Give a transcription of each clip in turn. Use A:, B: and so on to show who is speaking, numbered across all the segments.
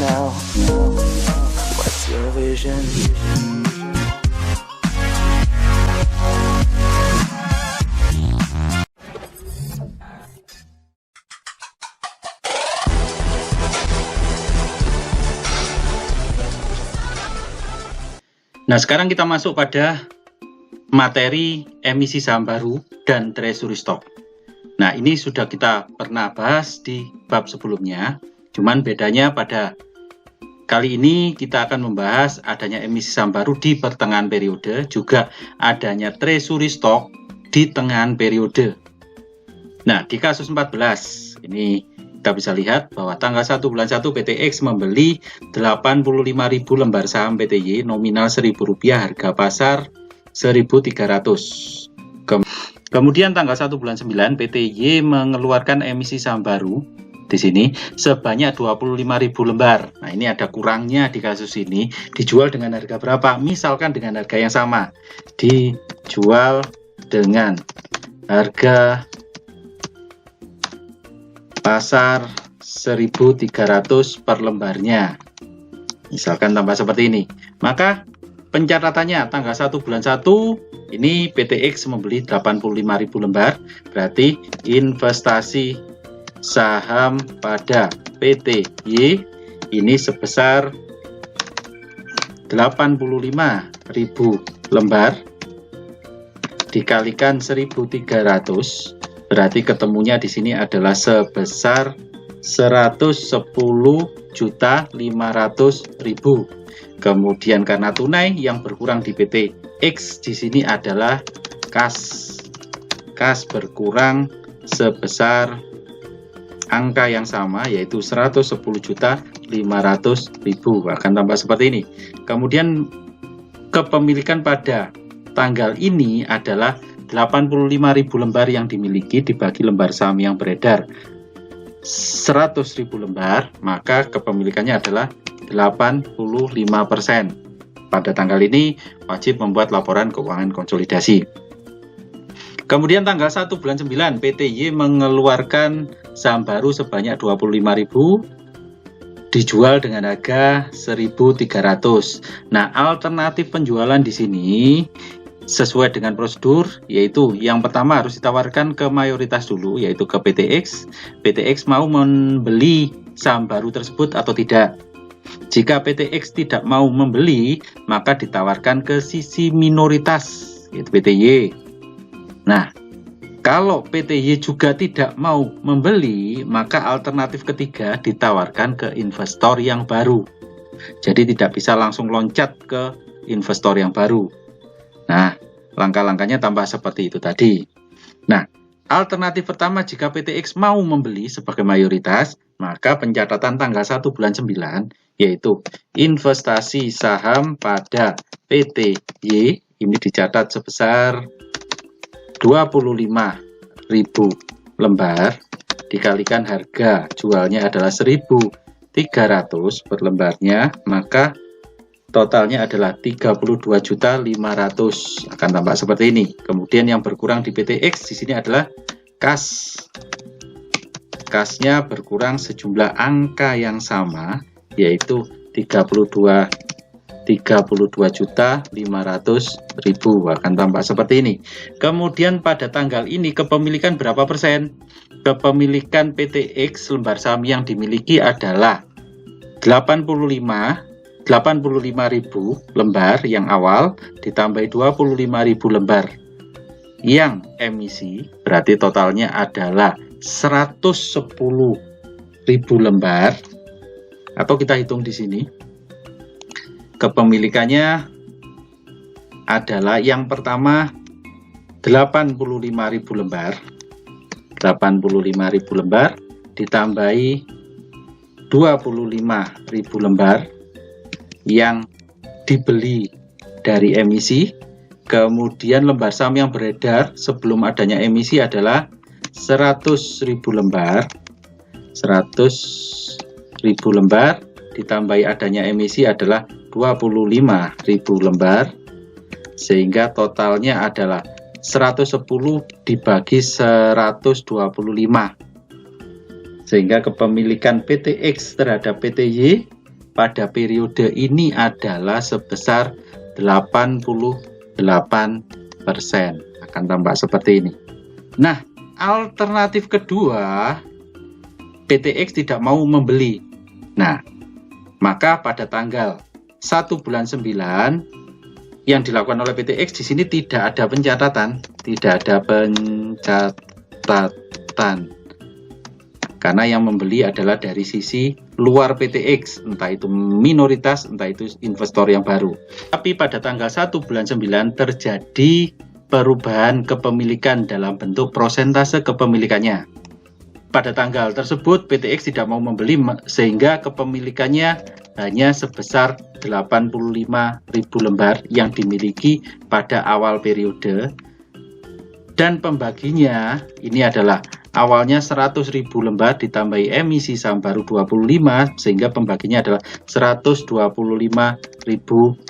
A: now? What's your vision?
B: Nah, sekarang kita masuk pada materi emisi saham baru dan treasury stock. Nah, ini sudah kita pernah bahas di bab sebelumnya, cuman bedanya pada kali ini kita akan membahas adanya emisi saham baru di pertengahan periode, juga adanya treasury stock di tengahan periode. Nah, di kasus 14, ini kita bisa lihat bahwa tanggal 1 bulan 1 PTX membeli 85.000 lembar saham PTY nominal Rp1.000, harga pasar 1.300. Kemudian tanggal 1 bulan 9 PTY mengeluarkan emisi saham baru di sini sebanyak 25.000 lembar. Nah, ini ada kurangnya di kasus ini. Dijual dengan harga berapa? Misalkan dengan harga yang sama. Dijual dengan harga pasar 1.300 per lembarnya. Misalkan tambah seperti ini. Maka pencatatannya tanggal 1 bulan 1 ini PTX membeli 85.000 lembar. Berarti investasi saham pada PTY ini sebesar 85.000 lembar dikalikan 1.300. Berarti ketemunya di sini adalah sebesar 110.500.000. Kemudian karena tunai yang berkurang di PTX di sini adalah kas. Kas berkurang sebesar angka yang sama, yaitu 110.500.000. Akan tambah seperti ini. Kemudian kepemilikan pada tanggal ini adalah 85.000 lembar yang dimiliki dibagi lembar saham yang beredar 100.000 lembar, maka kepemilikannya adalah 85%. Pada tanggal ini wajib membuat laporan keuangan konsolidasi. Kemudian tanggal 1 bulan 9 PTY mengeluarkan saham baru sebanyak 25.000 dijual dengan harga 1.300. Nah, alternatif penjualan di sini sesuai dengan prosedur, yaitu yang pertama harus ditawarkan ke mayoritas dulu, yaitu ke PTX. PTX mau membeli saham baru tersebut atau tidak. Jika PTX tidak mau membeli, maka ditawarkan ke sisi minoritas, yaitu PTY. Nah, kalau PTY juga tidak mau membeli, maka alternatif ketiga ditawarkan ke investor yang baru. Jadi tidak bisa langsung loncat ke investor yang baru. Nah, langkah-langkahnya tambah seperti itu tadi. Nah, alternatif pertama jika PTX mau membeli sebagai mayoritas, maka pencatatan tanggal 1 bulan 9, yaitu investasi saham pada PTY, ini dicatat sebesar 25.000 lembar, dikalikan harga jualnya adalah 1.300 per lembarnya, maka totalnya adalah 32.500.000. Akan tampak seperti ini. Kemudian yang berkurang di PTX di sini adalah kas. Kasnya berkurang sejumlah angka yang sama, yaitu 32.500.000. Akan tampak seperti ini. Kemudian pada tanggal ini kepemilikan berapa persen? Kepemilikan PTX lembar saham yang dimiliki adalah 85.000 lembar yang awal ditambahi 25.000 lembar yang emisi, berarti totalnya adalah 110.000 lembar. Atau kita hitung di sini. Kepemilikannya adalah yang pertama 85.000 lembar. 85.000 lembar ditambahi 25.000 lembar yang dibeli dari emisi. Kemudian lembar saham yang beredar sebelum adanya emisi adalah 100.000 lembar. 100.000 lembar ditambahi adanya emisi adalah 25.000 lembar, sehingga totalnya adalah 110 dibagi 125, sehingga kepemilikan PTX terhadap PTY pada periode ini adalah sebesar 88%. Akan tampak seperti ini. Nah, alternatif kedua, PTX tidak mau membeli. Nah, maka pada tanggal 1 bulan 9 yang dilakukan oleh PTX di sini tidak ada pencatatan, karena yang membeli adalah dari sisi luar PTX, entah itu minoritas, entah itu investor yang baru. Tapi pada tanggal 1 bulan 9 terjadi perubahan kepemilikan dalam bentuk persentase kepemilikannya. Pada tanggal tersebut PTX tidak mau membeli sehingga kepemilikannya hanya sebesar 85.000 lembar yang dimiliki pada awal periode, dan pembaginya ini adalah awalnya 100.000 lembar ditambahi emisi saham baru 25 sehingga pembaginya adalah 125.000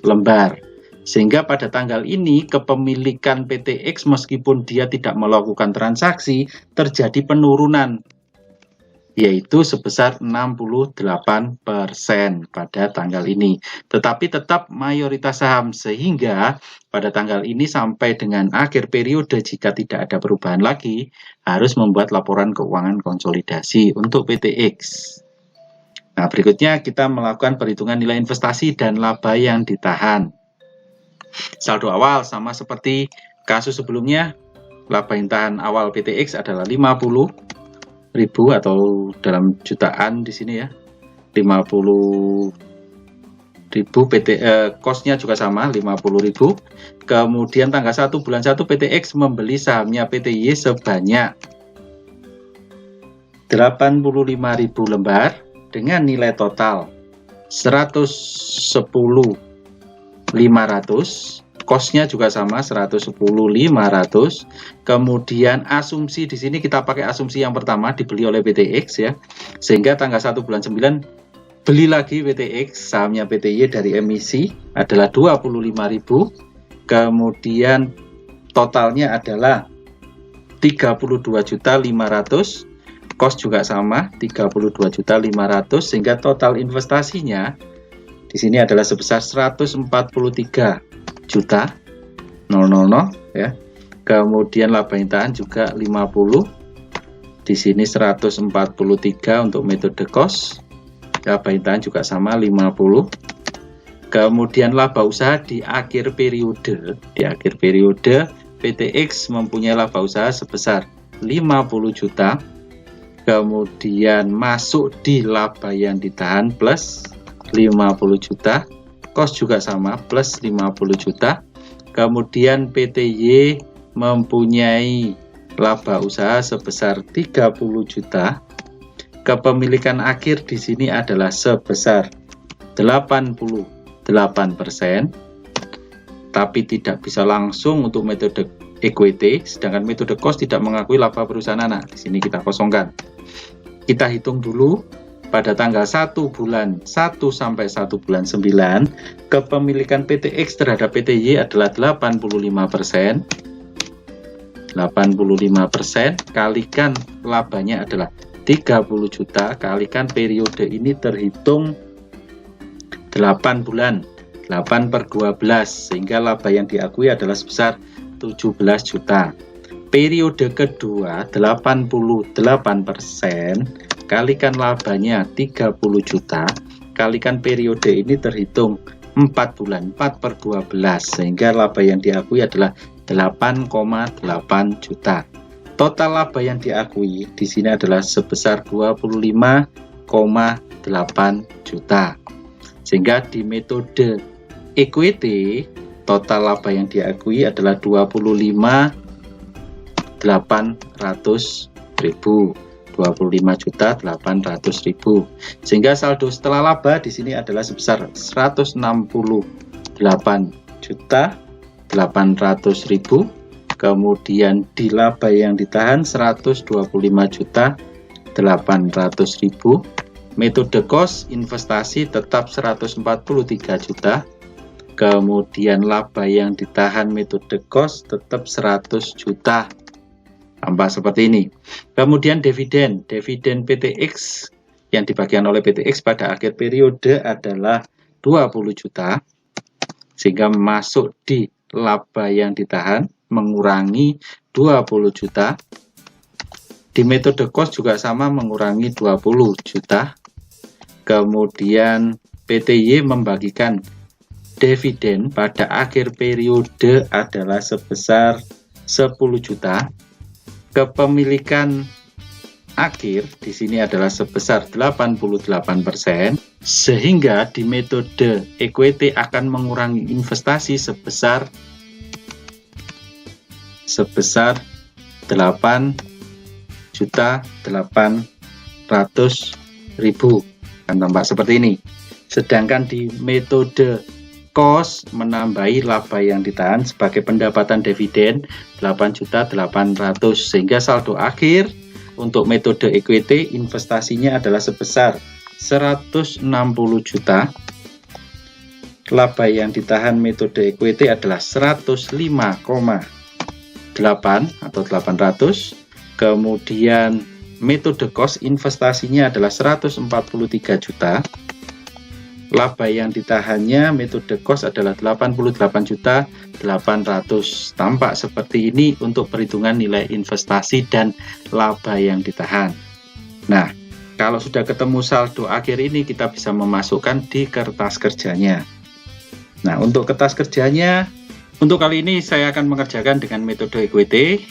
B: lembar. Sehingga pada tanggal ini kepemilikan PTX meskipun dia tidak melakukan transaksi terjadi penurunan, yaitu sebesar 68% pada tanggal ini. Tetapi tetap mayoritas saham, sehingga pada tanggal ini sampai dengan akhir periode jika tidak ada perubahan lagi harus membuat laporan keuangan konsolidasi untuk PTX. Nah, berikutnya kita melakukan perhitungan nilai investasi dan laba yang ditahan. Saldo awal sama seperti kasus sebelumnya, laba yang ditahan awal PTX adalah 50.000 atau dalam jutaan di sini ya, 50.000. Cost-nya juga sama 50.000. Kemudian tanggal 1 bulan 1 PTX membeli sahamnya PTY sebanyak 85.000 lembar dengan nilai total 110.500. Cost-nya juga sama 110.500. Kemudian asumsi di sini kita pakai asumsi yang pertama dibeli oleh PTX ya. Sehingga tanggal 1 bulan 9 beli lagi PTX sahamnya PTY dari emisi adalah 25.000. Kemudian totalnya adalah 32.500.000. Cost juga sama 32.500.000 sehingga total investasinya di sini adalah sebesar 143.000.000 ya. Kemudian laba yang ditahan juga 50. Di sini 143 untuk metode cost. Laba yang ditahan juga sama 50. Kemudian laba usaha di akhir periode. Di akhir periode PTX mempunyai laba usaha sebesar 50 juta. Kemudian masuk di laba yang ditahan plus 50 juta, cost juga sama plus 50 juta. Kemudian PTY mempunyai laba usaha sebesar 30 juta. Kepemilikan akhir di sini adalah sebesar 88%, tapi tidak bisa langsung untuk metode equity, sedangkan metode cost tidak mengakui laba perusahaan anak. Di sini kita kosongkan. Kita hitung dulu. Pada tanggal 1 bulan 1 sampai 1 bulan 9, kepemilikan PTX terhadap PTY adalah 85%. 85% kalikan labanya adalah 30 juta, kalikan periode ini terhitung 8 bulan, 8 per 12, sehingga laba yang diakui adalah sebesar 17 juta. Periode kedua 88%, kalikan labanya 30 juta, kalikan periode ini terhitung 4 bulan, 4 per 12, sehingga laba yang diakui adalah 8,8 juta. Total laba yang diakui di sini adalah sebesar 25,8 juta. Sehingga di metode equity, total laba yang diakui adalah 25.800.000, sehingga saldo setelah laba di sini adalah sebesar 168.800.000. Kemudian di laba yang ditahan 125.800.000. Metode cost investasi tetap 143 juta. Kemudian laba yang ditahan metode cost tetap 100 juta. Tampak seperti ini. Kemudian dividen PTX yang dibagikan oleh PTX pada akhir periode adalah 20 juta, sehingga masuk di laba yang ditahan mengurangi 20 juta. Di metode cost juga sama, mengurangi 20 juta. Kemudian PTY membagikan dividen pada akhir periode adalah sebesar 10 juta. Kepemilikan akhir di sini adalah sebesar 88%, sehingga di metode equity akan mengurangi investasi sebesar 8.800.000, kan tampak seperti ini. Sedangkan di metode cost menambahi laba yang ditahan sebagai pendapatan dividen 8.800.000, sehingga saldo akhir untuk metode equity investasinya adalah sebesar 160 juta. Laba yang ditahan metode equity adalah 105,8 atau 800. Kemudian metode cost investasinya adalah 143 juta. Laba yang ditahannya metode cost adalah 88.800.000. Tampak seperti ini untuk perhitungan nilai investasi dan laba yang ditahan. Nah, kalau sudah ketemu saldo akhir ini, kita bisa memasukkan di kertas kerjanya. Nah, untuk kertas kerjanya, untuk kali ini saya akan mengerjakan dengan metode equity,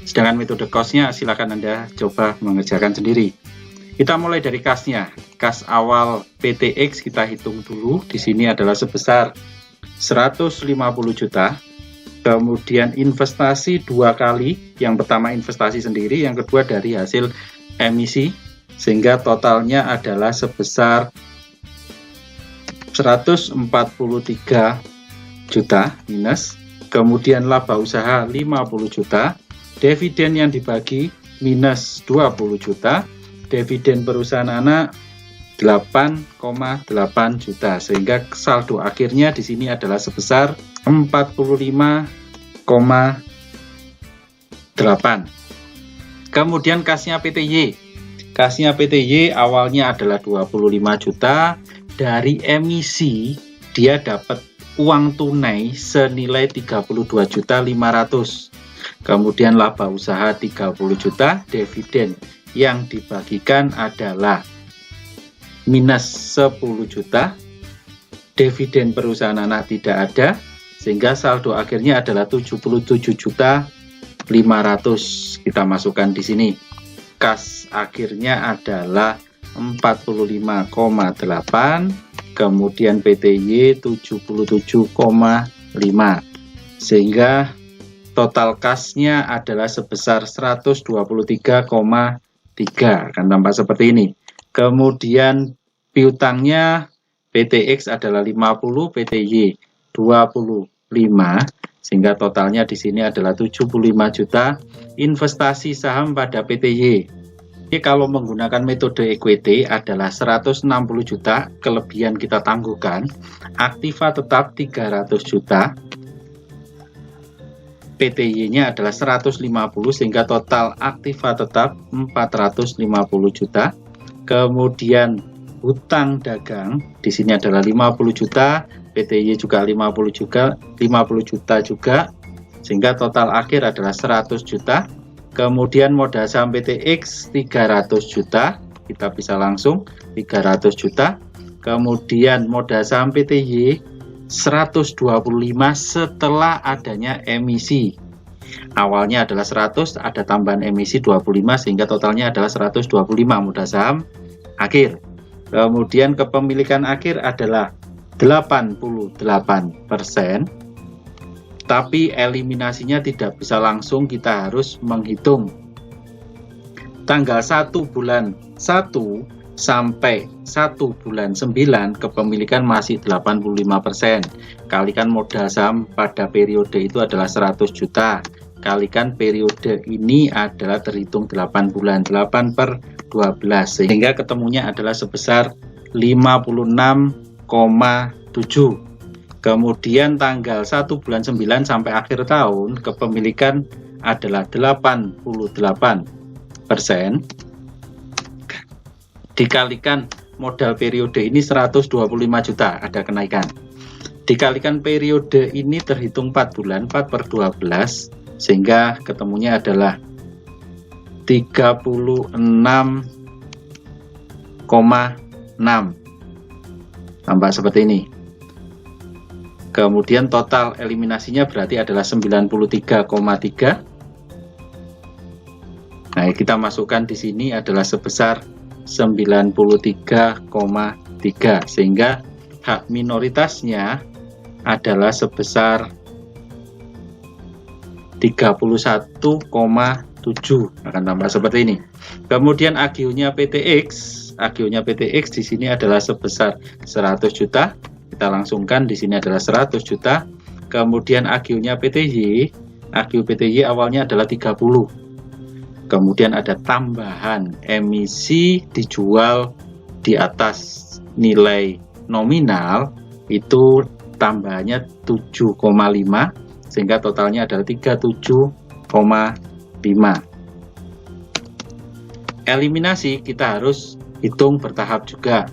B: sedangkan metode cost-nya silakan Anda coba mengerjakan sendiri. Kita mulai dari kasnya. Kas awal PTX kita hitung dulu. Di sini adalah sebesar 150 juta. Kemudian investasi dua kali. Yang pertama investasi sendiri, yang kedua dari hasil emisi. Sehingga totalnya adalah sebesar 143 juta minus. Kemudian laba usaha 50 juta. Dividen yang dibagi minus 20 juta. Dividen perusahaan anak 8,8 juta, sehingga saldo akhirnya di sini adalah sebesar 45,8. Kemudian kasnya PTY. Kasnya PTY awalnya adalah 25 juta. Dari emisi dia dapat uang tunai senilai 32.500.000. Kemudian laba usaha 30 juta, dividen yang dibagikan adalah minus 10 juta. Dividen perusahaan anak tidak ada, sehingga saldo akhirnya adalah 77.500.000. Kita masukkan di sini. Kas akhirnya adalah 45,8, kemudian PTY 77,5, sehingga total kasnya adalah sebesar 123,3, akan tampak seperti ini. Kemudian piutangnya PTX adalah 50, PTY 25, sehingga totalnya di sini adalah 75 juta. Investasi saham pada PTY, ini kalau menggunakan metode equity adalah 160 juta, kelebihan kita tangguhkan. Aktiva tetap 300 juta. PTY-nya adalah 150, sehingga total aktiva tetap 450 juta. Kemudian hutang dagang di sini adalah 50 juta, PTY juga 50 juta juga, sehingga total akhir adalah 100 juta. Kemudian modal saham PTX 300 juta, kita bisa langsung 300 juta. Kemudian modal saham PTY 125 setelah adanya emisi. Awalnya adalah 100, ada tambahan emisi 25, sehingga totalnya adalah 125 modal saham akhir. Kemudian kepemilikan akhir adalah 88%, tapi eliminasinya tidak bisa langsung, kita harus menghitung tanggal 1 bulan 1 sampai 1 bulan 9 kepemilikan masih 85%. Kalikan modal saham pada periode itu adalah 100 juta. Kalikan periode ini adalah terhitung 8 bulan, 8 per 12, sehingga ketemunya adalah sebesar 56,7. Kemudian tanggal 1 bulan 9 sampai akhir tahun kepemilikan adalah 88%. dikalikan modal periode ini 125 juta, ada kenaikan. Dikalikan periode ini terhitung 4 bulan, 4 per 12, sehingga ketemunya adalah 36,6. Tampak seperti ini. Kemudian total eliminasinya berarti adalah 93,3. Nah, kita masukkan di sini adalah sebesar 93,3, sehingga hak minoritasnya adalah sebesar 31,7, akan tambah seperti ini. Kemudian agionya PTX di sini adalah sebesar 100 juta. Kita langsungkan di sini adalah 100 juta. Kemudian agionya PTY, agio PTY awalnya adalah 30. Kemudian ada tambahan emisi dijual di atas nilai nominal, itu tambahannya 7,5, sehingga totalnya adalah 37,5. Eliminasi kita harus hitung bertahap juga.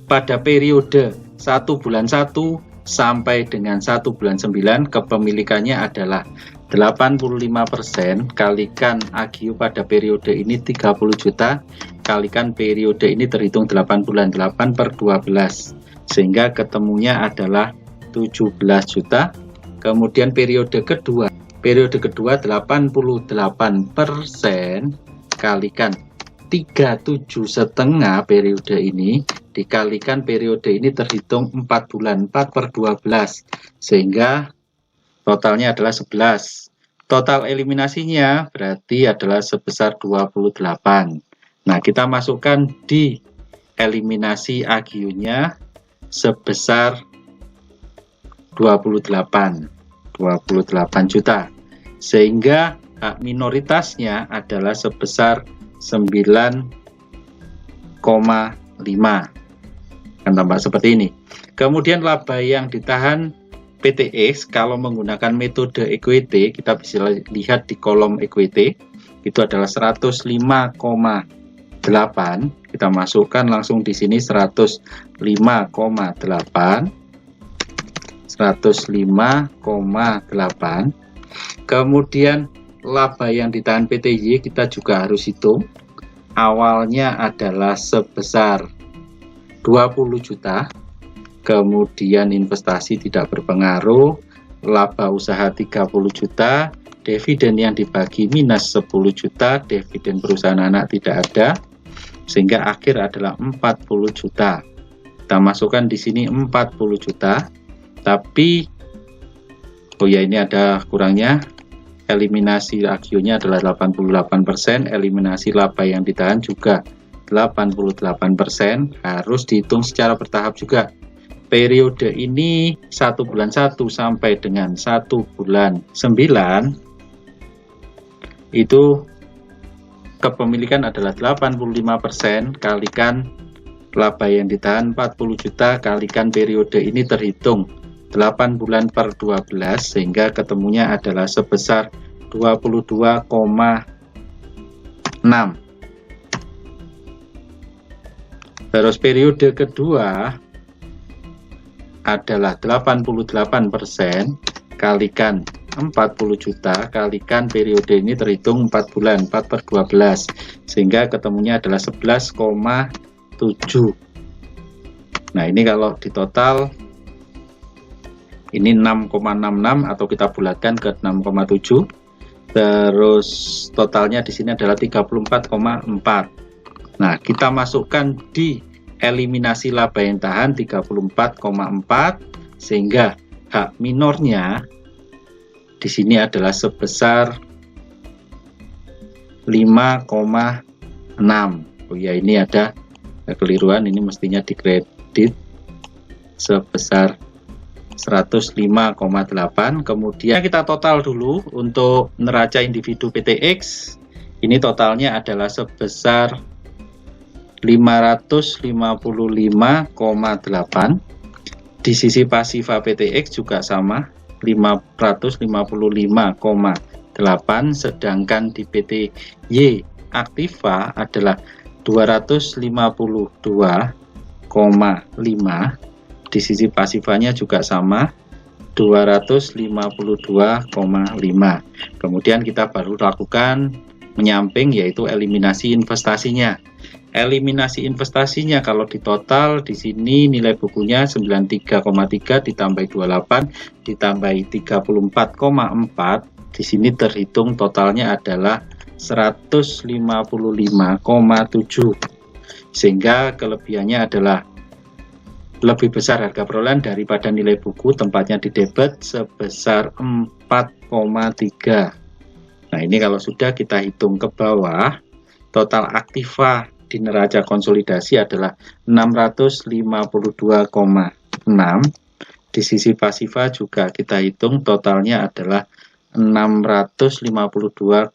B: Pada periode 1 bulan 1 sampai dengan 1 bulan 9, kepemilikannya adalah 85%, kalikan agio pada periode ini 30 juta, kalikan periode ini terhitung 8 bulan, 8 per 12, sehingga ketemunya adalah 17 juta. Kemudian periode kedua 88%, kalikan 37,5 periode ini, dikalikan periode ini terhitung 4 bulan, 4 per 12, sehingga totalnya adalah 11. Total eliminasinya berarti adalah sebesar 28. Nah, kita masukkan di eliminasi agionya sebesar 28 juta, sehingga hak minoritasnya adalah sebesar 9,5, akan tambah seperti ini. Kemudian laba yang ditahan PTX kalau menggunakan metode equity, kita bisa lihat di kolom equity, itu adalah 105,8. Kita masukkan langsung di sini 105,8. Kemudian laba yang ditahan PTY kita juga harus hitung. Awalnya adalah sebesar 20 juta. Kemudian investasi tidak berpengaruh, laba usaha 30 juta, dividen yang dibagi minus 10 juta, dividen perusahaan anak tidak ada, sehingga akhir adalah 40 juta. Kita masukkan di sini 40 juta, tapi oh ya, ini ada kurangnya. Eliminasi agionya adalah 88%, eliminasi laba yang ditahan juga 88%, harus dihitung secara bertahap juga. Periode ini 1 bulan 1 sampai dengan 1 bulan 9, itu kepemilikan adalah 85%, kalikan laba yang ditahan 40 juta, kalikan periode ini terhitung 8 bulan per 12, sehingga ketemunya adalah sebesar 22,6. Terus periode kedua adalah 88%, kalikan 40 juta, kalikan periode ini terhitung 4 bulan, 4 per 12, sehingga ketemunya adalah 11,7. Nah, ini kalau di total ini 6,66 atau kita bulatkan ke 6,7. Terus totalnya di sini adalah 34,4. Nah, kita masukkan di eliminasi laba yang tahan 34,4, sehingga hak minornya di sini adalah sebesar 5,6. Oh ya, ini ada kekeliruan, ini mestinya dikredit sebesar 105,8. Kemudian kita total dulu untuk neraca individu PTX. Ini totalnya adalah sebesar 555,8. Di sisi pasifa PTX juga sama, 555,8, sedangkan di PTY aktiva adalah 252,5. Di sisi pasifanya juga sama 252,5. Kemudian kita baru lakukan menyamping, yaitu eliminasi investasinya. Eliminasi investasinya kalau di total di sini nilai bukunya 93,3 ditambah 28 ditambah 34,4. Di sini terhitung totalnya adalah 155,7. Sehingga kelebihannya adalah lebih besar harga perolehan daripada nilai buku, tempatnya di debit sebesar 4,3. Nah, ini kalau sudah kita hitung ke bawah, total aktiva di neraca konsolidasi adalah 652,6. Di sisi pasifa juga kita hitung totalnya adalah 652,6.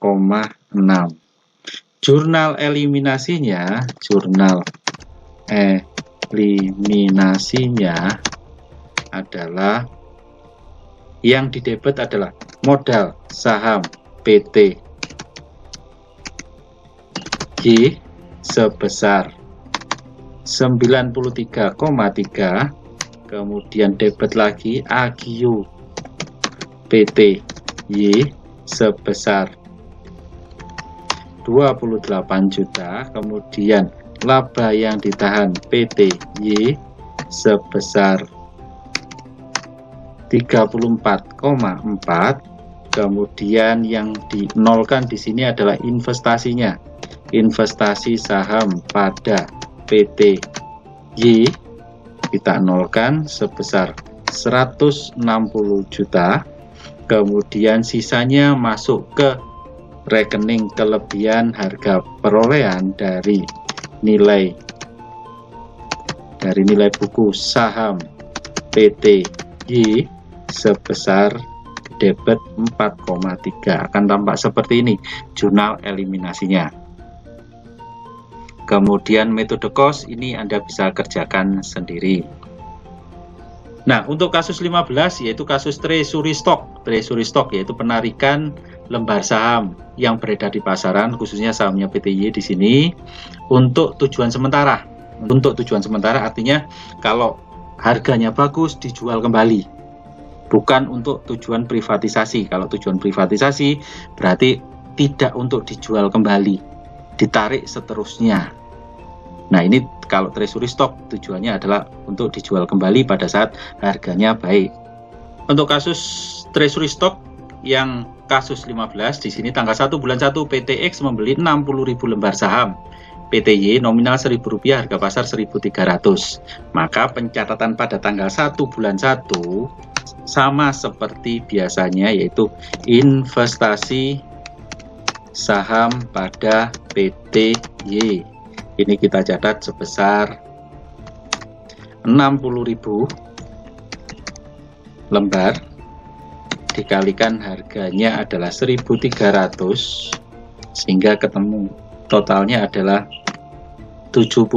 B: Jurnal eliminasinya adalah yang didebet adalah modal saham PT Y sebesar 93,3, kemudian debet lagi AGIO PT Y sebesar 28 juta, kemudian laba yang ditahan PT Y sebesar 34,4. Kemudian yang dinolkan di sini adalah investasinya. Investasi saham pada PT Y kita nolkan sebesar 160 juta. Kemudian sisanya masuk ke rekening kelebihan harga perolehan dari nilai buku saham PT Y sebesar debit 4,3. Akan tampak seperti ini jurnal eliminasinya. Kemudian metode cost ini Anda bisa kerjakan sendiri. Nah, untuk kasus 15 yaitu kasus treasury stock. Treasury stock yaitu penarikan lembar saham yang beredar di pasaran, khususnya sahamnya PT Y di sini untuk tujuan sementara. Untuk tujuan sementara artinya kalau harganya bagus dijual kembali, bukan untuk tujuan privatisasi. Kalau tujuan privatisasi berarti tidak untuk dijual kembali, ditarik seterusnya. Nah, ini kalau treasury stock tujuannya adalah untuk dijual kembali pada saat harganya baik. Untuk kasus treasury stock yang kasus 15 di sini tanggal 1 bulan 1 PTX membeli 60.000 lembar saham PT Y nominal Rp1.000, harga pasar 1.300. Maka pencatatan pada tanggal 1 bulan 1 sama seperti biasanya, yaitu investasi saham pada PT Y. Ini kita catat sebesar 60.000 lembar dikalikan harganya adalah 1.300 sehingga ketemu totalnya adalah 78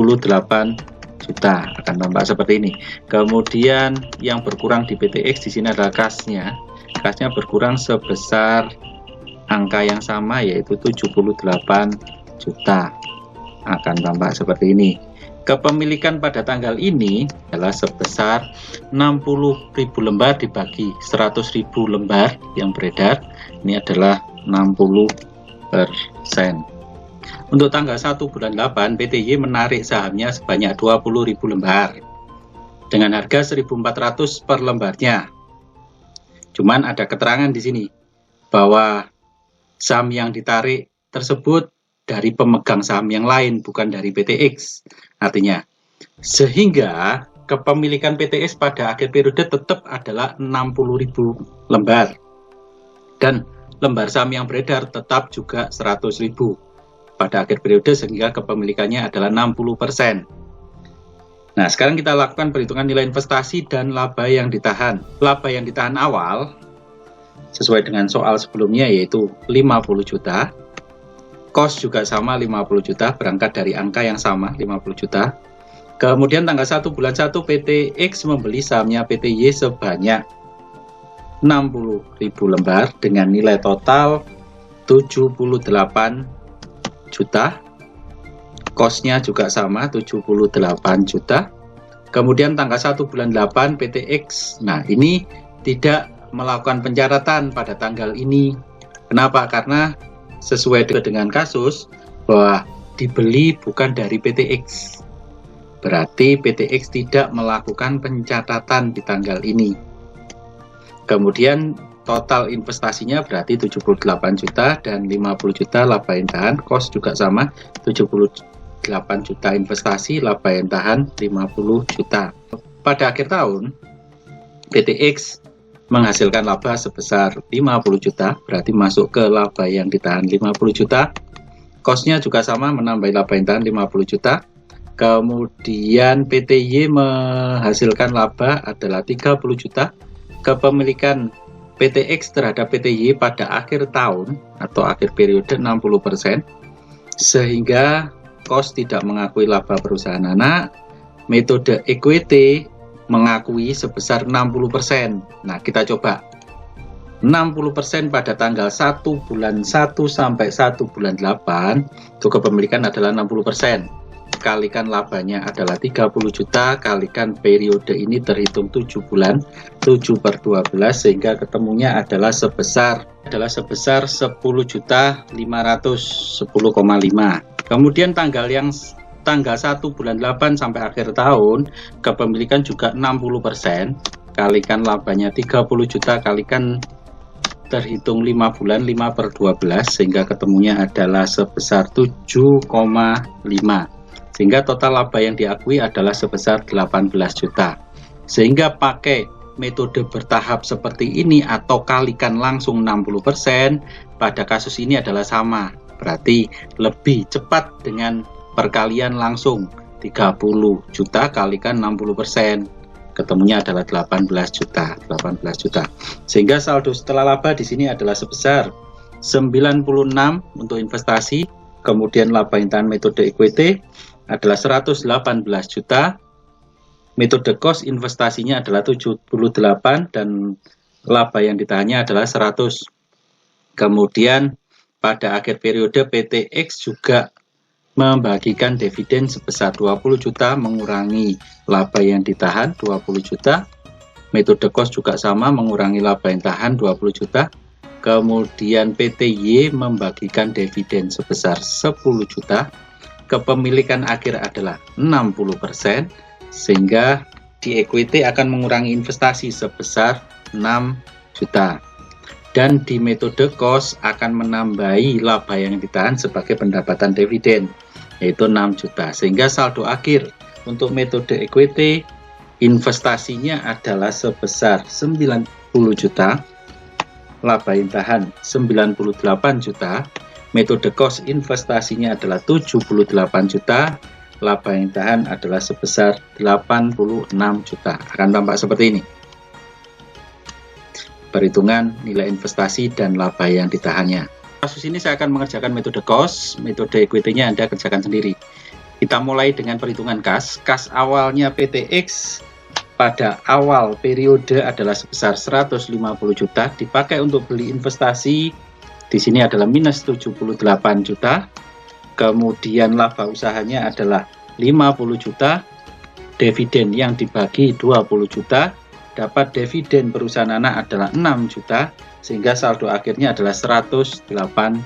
B: juta. Akan tampak seperti ini. Kemudian yang berkurang di PTX di sini adalah kasnya. Kasnya berkurang sebesar angka yang sama, yaitu 78 juta. Akan tampak seperti ini. Kepemilikan pada tanggal ini adalah sebesar 60.000 lembar dibagi 100.000 lembar yang beredar. Ini adalah 60%. Untuk tanggal 1 bulan 8, PT Y menarik sahamnya sebanyak 20.000 lembar dengan harga 1.400 per lembarnya. Cuman ada keterangan di sini bahwa saham yang ditarik tersebut dari pemegang saham yang lain, bukan dari PTX. Artinya, sehingga kepemilikan PTX pada akhir periode tetap adalah 60.000 lembar. Dan lembar saham yang beredar tetap juga 100.000 pada akhir periode, sehingga kepemilikannya adalah 60%. Nah, sekarang kita lakukan perhitungan nilai investasi dan laba yang ditahan. Laba yang ditahan awal sesuai dengan soal sebelumnya, yaitu 50 juta. Cost juga sama 50 juta, berangkat dari angka yang sama 50 juta. Kemudian tanggal 1 bulan 1 PTX membeli sahamnya PT Y sebanyak 60.000 lembar dengan nilai total 78 juta. Cost-nya juga sama 78 juta. Kemudian tanggal 1 bulan 8 PTX. Nah, ini tidak melakukan pencatatan pada tanggal ini. Kenapa? Karena sesuai dengan kasus bahwa dibeli bukan dari PTX. Berarti PTX tidak melakukan pencatatan di tanggal ini. Kemudian total investasinya berarti 78 juta dan 50 juta laba intahan. Cost juga sama 78 juta investasi, laba intahan 50 juta. Pada akhir tahun PTX menghasilkan laba sebesar 50 juta, berarti masuk ke laba yang ditahan 50 juta. Cost-nya juga sama, menambah laba intahan 50 juta. Kemudian PTY menghasilkan laba adalah 30 juta. Kepemilikan PTX terhadap PTY pada akhir tahun atau akhir periode 60%, sehingga cost tidak mengakui laba perusahaan anak. Metode equity mengakui sebesar 60%. Nah, kita coba 60% pada tanggal 1 bulan 1 sampai 1 bulan 8 itu kepemilikan adalah 60%. Kalikan labanya adalah 30 juta, kalikan periode ini terhitung 7 bulan, 7 per 12, sehingga ketemunya adalah sebesar 10 juta 510,5. Kemudian tanggal 1 bulan 8 sampai akhir tahun kepemilikan juga 60%, kalikan labanya 30 juta, kalikan terhitung 5 bulan, 5 per 12, sehingga ketemunya adalah sebesar 7,5, sehingga total laba yang diakui adalah sebesar 18 juta. Sehingga pakai metode bertahap seperti ini atau kalikan langsung 60%, pada kasus ini adalah sama, berarti lebih cepat dengan perkalian langsung 30 juta kalikan 60%, ketemunya adalah 18 juta. Sehingga saldo setelah laba di sini adalah sebesar 96 untuk investasi, kemudian laba intahan metode equity adalah 118 juta. Metode cost investasinya adalah 78 dan laba yang ditahannya adalah 100. Kemudian pada akhir periode PTX juga membagikan dividen sebesar 20 juta mengurangi laba yang ditahan 20 juta. Metode cost juga sama, mengurangi laba yang ditahan 20 juta. Kemudian PTY membagikan dividen sebesar 10 juta. Kepemilikan akhir adalah 60%, sehingga di equity akan mengurangi investasi sebesar 6 juta. Dan di metode cost akan menambahi laba yang ditahan sebagai pendapatan dividen, yaitu 6 juta. Sehingga saldo akhir untuk metode equity investasinya adalah sebesar 90 juta, laba intahan 98 juta, metode cost investasinya adalah 78 juta, laba intahan adalah sebesar 86 juta. Akan tampak seperti ini perhitungan nilai investasi dan laba yang ditahannya. Kasus ini saya akan mengerjakan metode cost, metode equity-nya Anda kerjakan sendiri. Kita mulai dengan perhitungan kas. Kas awalnya PTX pada awal periode adalah sebesar 150 juta, dipakai untuk beli investasi di sini adalah minus 78 juta. Kemudian laba usahanya adalah 50 juta, dividen yang dibagi 20 juta, dapat dividen perusahaan anak adalah 6 juta, sehingga saldo akhirnya adalah 108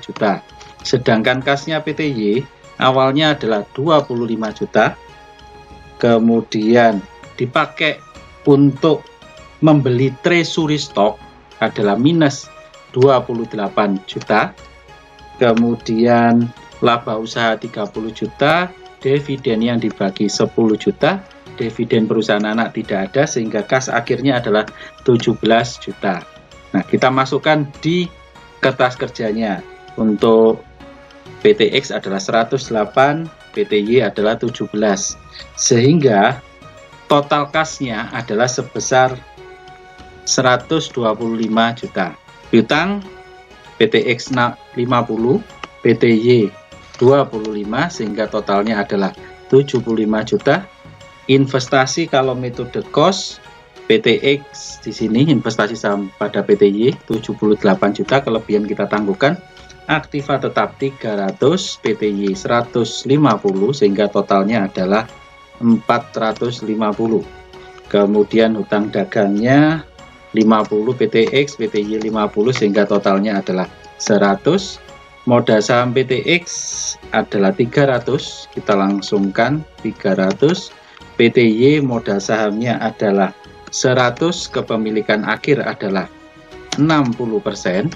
B: juta. Sedangkan kasnya PTY awalnya adalah 25 juta, kemudian dipakai untuk membeli treasury stock adalah minus 28 juta, kemudian laba usaha 30 juta, dividen yang dibagi 10 juta, dividen perusahaan anak tidak ada, sehingga kas akhirnya adalah 17 juta. Nah, kita masukkan di kertas kerjanya. Untuk PTX adalah 108, PTY adalah 17, sehingga total kasnya adalah sebesar 125 juta. Piutang PTX 50, PTY 25, sehingga totalnya adalah 75 juta. Investasi kalau metode cost PTX di sini investasi saham pada PTY 78 juta, kelebihan kita tangguhkan aktiva tetap 300, PTY 150, sehingga totalnya adalah 450. Kemudian hutang dagangnya 50, PTX, PTY 50, sehingga totalnya adalah 100. Modal saham PTX adalah 300, kita langsungkan 300. PTY modal sahamnya adalah 100, kepemilikan akhir adalah 60%.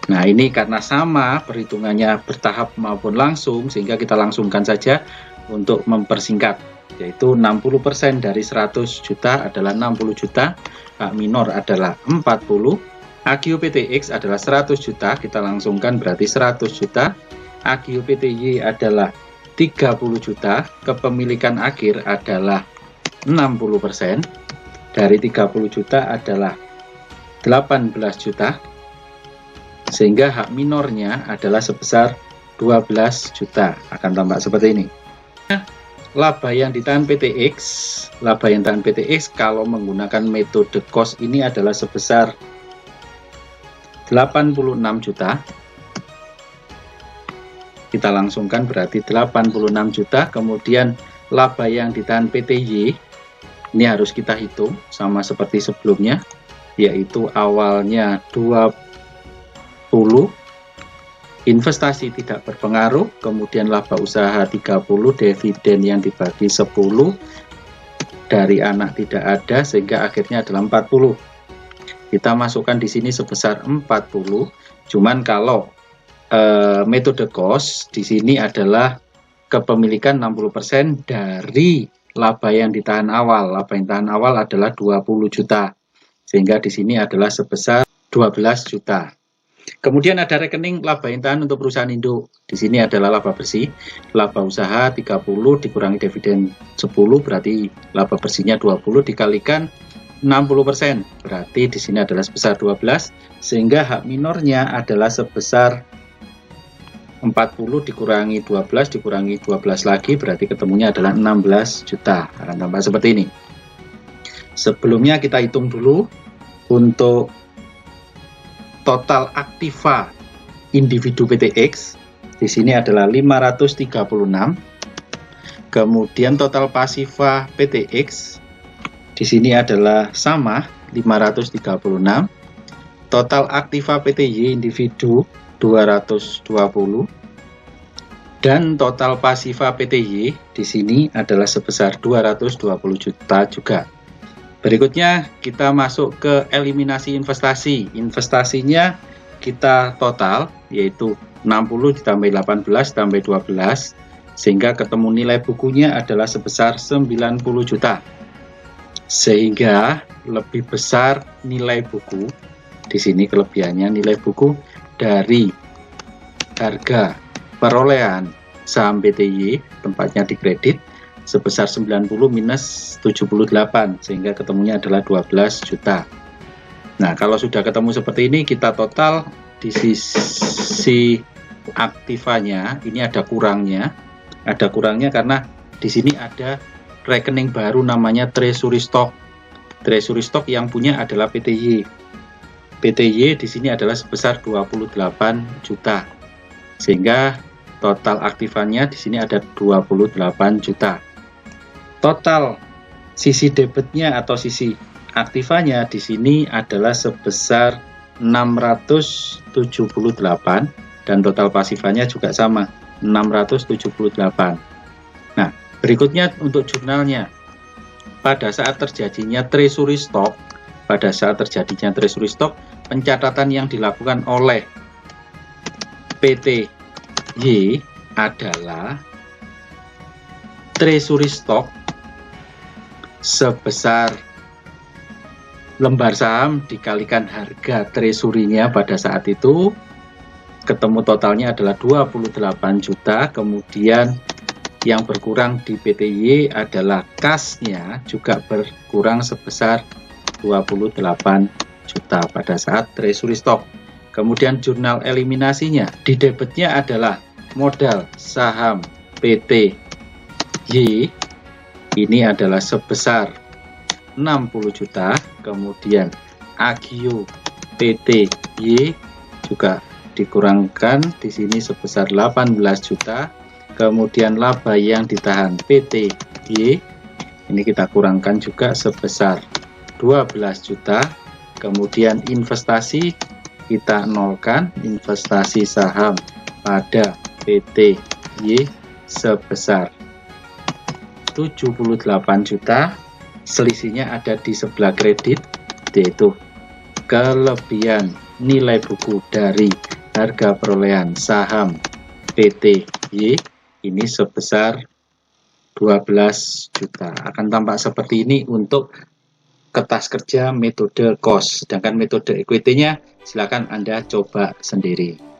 B: Nah, ini karena sama perhitungannya bertahap maupun langsung, sehingga kita langsungkan saja untuk mempersingkat, yaitu 60% dari 100 juta adalah 60 juta, hak minor adalah 40, AGIO PTX adalah 100 juta, kita langsungkan berarti 100 juta, AGIO PTY adalah 30 juta, kepemilikan akhir adalah 60%, dari 30 juta adalah 18 juta, sehingga hak minornya adalah sebesar 12 juta, akan tampak seperti ini. Laba yang ditahan PTX, kalau menggunakan metode cost ini adalah sebesar 86 juta. Kita langsungkan berarti 86 juta. Kemudian laba yang ditahan PTY ini harus kita hitung sama seperti sebelumnya, yaitu awalnya 20, investasi tidak berpengaruh, kemudian laba usaha 30, dividen yang dibagi 10, dari anak tidak ada, sehingga akhirnya adalah 40. Kita masukkan di sini sebesar 40. Cuman kalau metode cost di sini adalah kepemilikan 60% dari laba yang ditahan awal. Laba yang ditahan awal adalah 20 juta. Sehingga di sini adalah sebesar 12 juta. Kemudian ada rekening laba yang ditahan untuk perusahaan induk. Di sini adalah laba bersih. Laba usaha 30 dikurangi dividen 10, berarti laba bersihnya 20 dikalikan 60%. Berarti di sini adalah sebesar 12, sehingga hak minornya adalah sebesar 40 dikurangi 12 dikurangi 12 lagi, berarti ketemunya adalah 16 juta. Akan tambah seperti ini. Sebelumnya kita hitung dulu untuk total aktiva individu PTX. Di sini adalah 536. Kemudian total pasiva PTX di sini adalah sama 536. Total aktiva PTY individu 220, dan total pasiva PTY di sini adalah sebesar 220 juta juga. Berikutnya kita masuk ke eliminasi investasi. Investasinya kita total, yaitu 60 ditambah 18 ditambah 12, sehingga ketemu nilai bukunya adalah sebesar 90 juta. Sehingga lebih besar nilai buku. Di sini kelebihannya nilai buku dari harga perolehan saham PTY, tempatnya di kredit, sebesar 90 minus 78, sehingga ketemunya adalah 12 juta. Nah, kalau sudah ketemu seperti ini, kita total di sisi aktivanya ini ada kurangnya. Ada kurangnya karena di sini ada rekening baru namanya treasury stock. Treasury stock yang punya adalah PTY. PTY di sini adalah sebesar 28 juta. Sehingga total aktifannya di sini ada 28 juta. Total sisi debitnya atau sisi aktivanya di sini adalah sebesar 678, dan total pasifanya juga sama 678. Nah, berikutnya untuk jurnalnya. Pada saat terjadinya treasury stock, pencatatan yang dilakukan oleh PTY adalah treasury stock sebesar lembar saham dikalikan harga treasury-nya pada saat itu, ketemu totalnya adalah 28 juta. Kemudian yang berkurang di PTY adalah kas-nya juga berkurang sebesar 28 juta pada saat treasury stock. Kemudian jurnal eliminasinya, di debitnya adalah modal saham PTY, ini adalah sebesar 60 juta. Kemudian AGIO PTY juga dikurangkan di sini sebesar 18 juta. Kemudian laba yang ditahan PT Y ini kita kurangkan juga sebesar 12 juta. Kemudian investasi kita nolkan, investasi saham pada PT Y sebesar 78 juta. Selisihnya ada di sebelah kredit, yaitu kelebihan nilai buku dari harga perolehan saham PT Y ini sebesar 12 juta. Akan tampak seperti ini untuk kertas kerja metode cost. Sedangkan metode equity-nya silakan Anda coba sendiri.